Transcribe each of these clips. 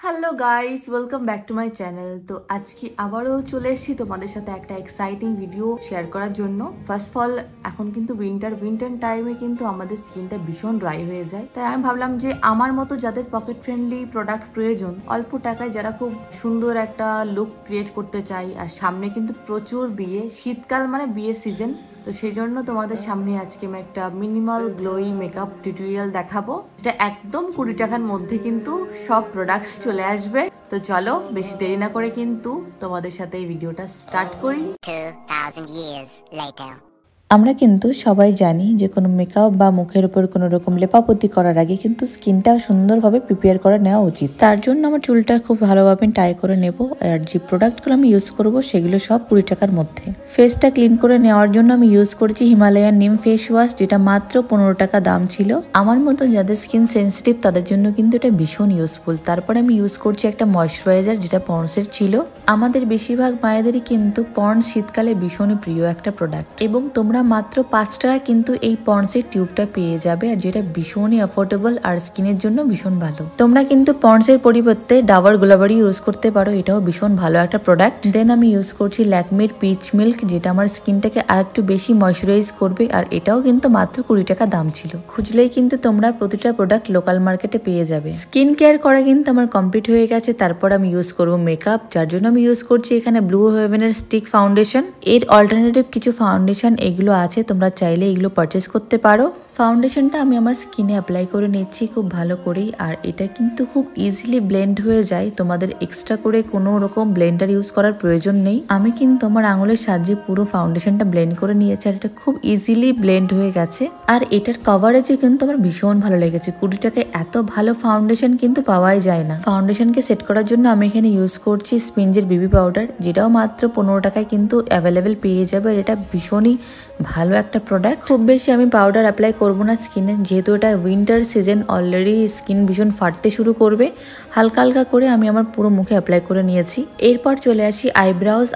Hello guys, welcome back to my channel. তো আজকে আবারও চলে এসেছি তোমাদের সাথে একটা এক্সাইটিং ভিডিও শেয়ার করার জন্য। ফার্স্ট অফ অল, এখন কিন্তু উইন্টার টাইমে কিন্তু আমাদের স্কিনটা ভীষণ ড্রাই হয়ে যায়। তাই আমি ভাবলাম যে আমার মতো যাদের পকেট ফ্রেন্ডলি প্রোডাক্ট প্রয়োজন, অল্প টাকায় যারা খুব সুন্দর একটা লুক ক্রিয়েট করতে চাই, আর সামনে কিন্তু প্রচুর বিয়ে, শীতকাল মানে বিয়ের সিজন, তো সেই জন্য তোমাদের সামনে আজকে আমি একটা মিনিমাল গ্লোয়ি মেকআপ টিউটোরিয়াল দেখাবো। এটা একদম 20 টাকার মধ্যে কিন্তু সব প্রোডাক্টস চলে আসবে। তো চলো বেশি দেরি না করে কিন্তু তোমাদের সাথে এই ভিডিওটা স্টার্ট করি। 2000 years later. আমরা কিন্তু সবাই জানি যে কোনো মেকআপ বা মুখের উপর কোনো রকম লেপাপতি করার আগে কিন্তু স্কিনটা সুন্দরভাবে প্রিপেয়ার করে নেওয়া উচিত। তার জন্য আমার চুলটা খুব ভালোভাবে টাই করে নেব, আর যে প্রোডাক্টগুলো আমি ইউজ করব সেগুলো সব 20 টাকার মধ্যে। ফেসটা ক্লিন করে নেওয়ার জন্য আমি ইউজ করেছি হিমালয়ান নিম ফেস ওয়াশ, যেটা মাত্র 15 টাকা দাম ছিল। আমার মতো যাদের স্কিন সেন্সিটিভ তাদের জন্য কিন্তু এটা ভীষণ ইউজফুল। তারপরে আমি ইউজ করছি একটা ময়শ্চারাইজার, যেটা পন্ডসের ছিল। আমাদের বেশিরভাগ মায়েদেরই কিন্তু পন্ডস শীতকালে ভীষণই প্রিয় একটা প্রোডাক্ট, এবং তোমরা মাত্র 5 টাকা কিন্তু এই পন্ডসের টিউবটা পেয়ে যাবে, আর যেটা ভীষণই অ্যাফোর্ডেবল আর স্কিনের জন্য ভীষণ ভালো। তোমরা কিন্তু পন্ডসের পরিবর্তে ডাবর গুলাবারি ইউজ করতে পারো, এটাও ভীষণ ভালো একটা প্রোডাক্ট। দেন আমি ইউজ করছি ল্যাকমির পিচ মিল্ক, যেটা আমার স্কিনটাকে আর একটু বেশি ময়শ্চারাইজ করবে, আর এটাও কিন্তু মাত্র 20 টাকা দাম ছিল। খুঁজলেই কিন্তু তোমরা প্রতিটা প্রোডাক্ট লোকাল মার্কেটে পেয়ে যাবে। স্কিন কেয়ার করা কিন্তু আমার কমপ্লিট হয়ে গেছে। তারপর আমি ইউজ করব মেকআপ, যার জন্য আমি ইউজ করছি এখানে ব্লু হেভেনের স্টিক ফাউন্ডেশন। এর অল্টারনেটিভ কিছু ফাউন্ডেশন এগুলো আছে, তোমরা চাইলে এগুলো পারচেস করতে পারো। ফাউন্ডেশনটা আমি আমার স্কিনে অ্যাপ্লাই করে নিচ্ছি খুব ভালো করেই, আর এটা কিন্তু খুব ইজিলি ব্লেন্ড হয়ে যায়। তোমাদের এক্সট্রা করে কোনো রকম ব্লেন্ডার ইউজ করার প্রয়োজন নেই। আমি কিন্তু আমার আঙুলের সাহায্যে পুরো ফাউন্ডেশনটা ব্লেন্ড করে নিয়েছি, আর এটা খুব ইজিলি ব্লেন্ড হয়ে গেছে। আর এটার কভারেজও কিন্তু আমার ভীষণ ভালো লেগেছে। 20 টাকায় এত ভালো ফাউন্ডেশন কিন্তু পাওয়াই যায় না। ফাউন্ডেশনকে সেট করার জন্য আমি এখানে ইউজ করছি স্পিঞ্জের বেবি পাউডার, যেটাও মাত্র 15 টাকায় কিন্তু অ্যাভেলেবেল পেয়ে যাবে। আর এটা ভীষণই ভালো একটা প্রোডাক্ট। খুব বেশি আমি পাউডার অ্যাপ্লাই করবো না স্কিনে, যেহেতু এটা উইন্টার সিজন, অলরেডি স্কিন ভীষণ ফাটতে শুরু করবে। হালকা হালকা করে আমি আমার পুরো মুখে অ্যাপ্লাই করে নিয়েছি। এরপর চলে আসি আইব্রাউজ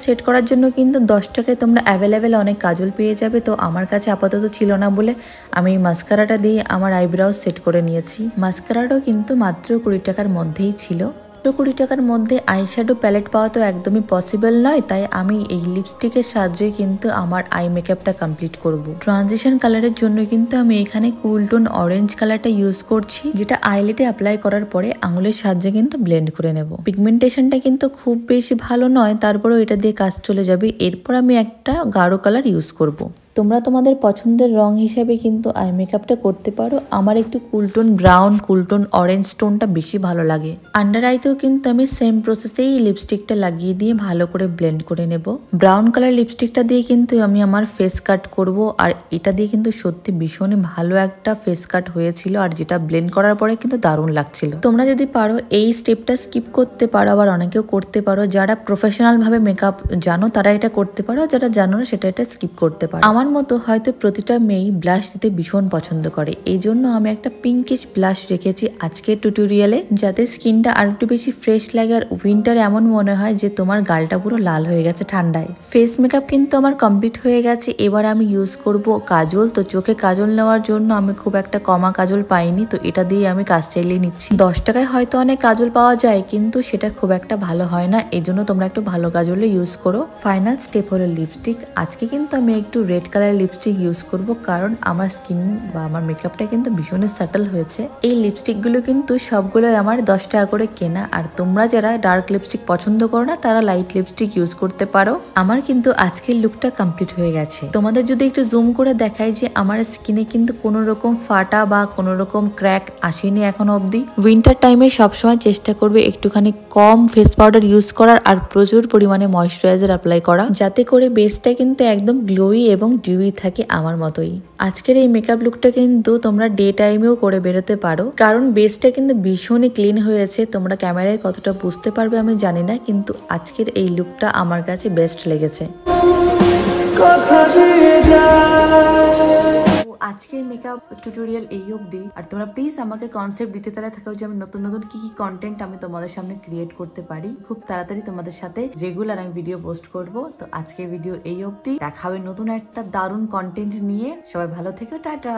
সেট করার জন্য কিন্তু 10 টাকায় তোমরা অ্যাভেলেবেল অনেক কাজল পেয়ে যাবে। তো আমার কাছে আপাতত ছিল না বলে আমি মাস্কারাটা দিয়ে আমার আইব্রাউজ সেট করে নিয়েছি। মাস্কারাটাও কিন্তু মাত্র 20 টাকার মধ্যেই ছিল। 20 টাকার মধ্যে আইশ্যাডো প্যালেট পাওয়া তো একদমই পসিবল নয়, তাই আমি এই লিপস্টিকের সাহায্যে কিন্তু আমার আই মেকআপটা কমপ্লিট করব। ট্রানজিশন কালারের জন্য কিন্তু আমি এখানে কুল টোন অরেঞ্জ কালারটা ইউজ করছি, যেটা আইলিডে অ্যাপ্লাই করার পরে আঙুলের সাহায্যে কিন্তু ব্লেন্ড করে নেব। পিগমেন্টেশনটা কিন্তু খুব বেশি ভালো নয়, তারপরেও এটা দিয়ে কাজ চলে যাবে। এরপর আমি একটা গাঢ় কালার ইউজ করব। তোমরা তোমাদের পছন্দের রং হিসাবে কিন্তু আই মেকআপটা করতে পারো। আমার একটু কুলটোন ব্রাউন, কুলটোন অরেঞ্জ টোনটা বেশি ভালো লাগে। আন্ডার আইতেও কিন্তু আমি সেম প্রসেসেই লিপস্টিকটা লাগিয়ে দিয়ে ভালো করে ব্লেন্ড করে নেব। ব্রাউন কালার লিপস্টিকটা দিয়ে কিন্তু আমি আমার ফেস কাট করব, আর এটা দিয়ে কিন্তু সত্যি ভীষণই ভালো একটা ফেস কাট হয়েছিল, আর যেটা ব্লেন্ড করার পরে কিন্তু দারুণ লাগছিল। তোমরা যদি পারো এই স্টেপটা স্কিপ করতে পারো, আবার অনেকেও করতে পারো। যারা প্রফেশনাল ভাবে মেকআপ জানো তারা এটা করতে পারো, যারা জানো না সেটা এটা স্কিপ করতে পারো। আমার মতো হয়তো প্রতিটা মেয়েই ব্লাশ দিতে ভীষণ পছন্দ করে, এই জন্য আমি একটা পিঙ্কিশ ব্লাশ রেখেছি আজকের টিউটোরিয়ালে, যাতে স্কিনটা আর একটু বেশি ফ্রেশ লাগে, আর উইন্টারে এমন মনে হয় যে তোমার গালটা পুরো লাল হয়ে গেছে ঠান্ডায়। ফেস মেকআপ কিন্তু আমার কমপ্লিট হয়ে গেছে। এবার আমি ইউজ করব কাজল। তো চোখে কাজল নেওয়ার জন্য আমি খুব একটা কমা কাজল পাইনি, তো এটা দিয়ে আমি কাজ চালিয়ে নিচ্ছি। 10 টাকায় হয়তো অনেক কাজল পাওয়া যায়, কিন্তু সেটা খুব একটা ভালো হয় না, এই জন্য তোমরা একটু ভালো কাজলে ইউজ করো। ফাইনাল স্টেপ হলো লিপস্টিক। আজকে কিন্তু আমি একটু রেড কালার লিপস্টিক ইউজ করব, কারণ আমার স্কিন বা আমার মেকআপটা কিন্তু ভীষণই সাটল হয়েছে। এই লিপস্টিক গুলো কিন্তু সবগুলো আমার 10 টাকা করে কেনা, আর তোমরা যারা ডার্ক লিপস্টিক পছন্দ করো না তারা লাইট লিপস্টিক ইউজ করতে পারো। আমার কিন্তু আজকের লুকটা কমপ্লিট হয়ে গেছে। তোমাদের যদি একটু জুম করে দেখাই যে আমার স্কিনে কিন্তু কোনো রকম ফাটা বা কোনো রকম ক্র্যাক আসেনি এখনো অবধি। উইন্টার টাইমে সবসময় চেষ্টা করবে একটুখানি কম ফেস পাউডার ইউজ করার, আর প্রচুর পরিমাণে ময়শ্চারাইজার অ্যাপ্লাই করা, যাতে করে বেসটা কিন্তু একদম গ্লোই এবং ডিউই থাকে আমার মতোই। আজকের এই মেকআপ লুকটা কিন্তু তোমরা ডে টাইমেও করে বেরোতে পারো, কারণ বেসটা কিন্তু ভীষণই ক্লিন হয়েছে। তোমরা ক্যামেরায় কতটা বুঝতে পারবে আমি জানি না, কিন্তু আজকের এই লুকটা আমার কাছে বেস্ট লেগেছে। আজকের মেকআপ টিউটোরিয়াল এই অবধি। আর তোমরা প্লিজ আমাকে কনসেপ্ট দিতে থাকো যে আমি নতুন নতুন কি কন্টেন্ট আমি তোমাদের সামনে ক্রিয়েট করতে পারি। খুব তাড়াতাড়ি তোমাদের সাথে রেগুলার আমি ভিডিও পোস্ট করব। তো আজকের ভিডিও এই অবধি, দেখা হবে নতুন একটা দারুণ কন্টেন্ট নিয়ে। সবাই ভালো থেকো, টাটা।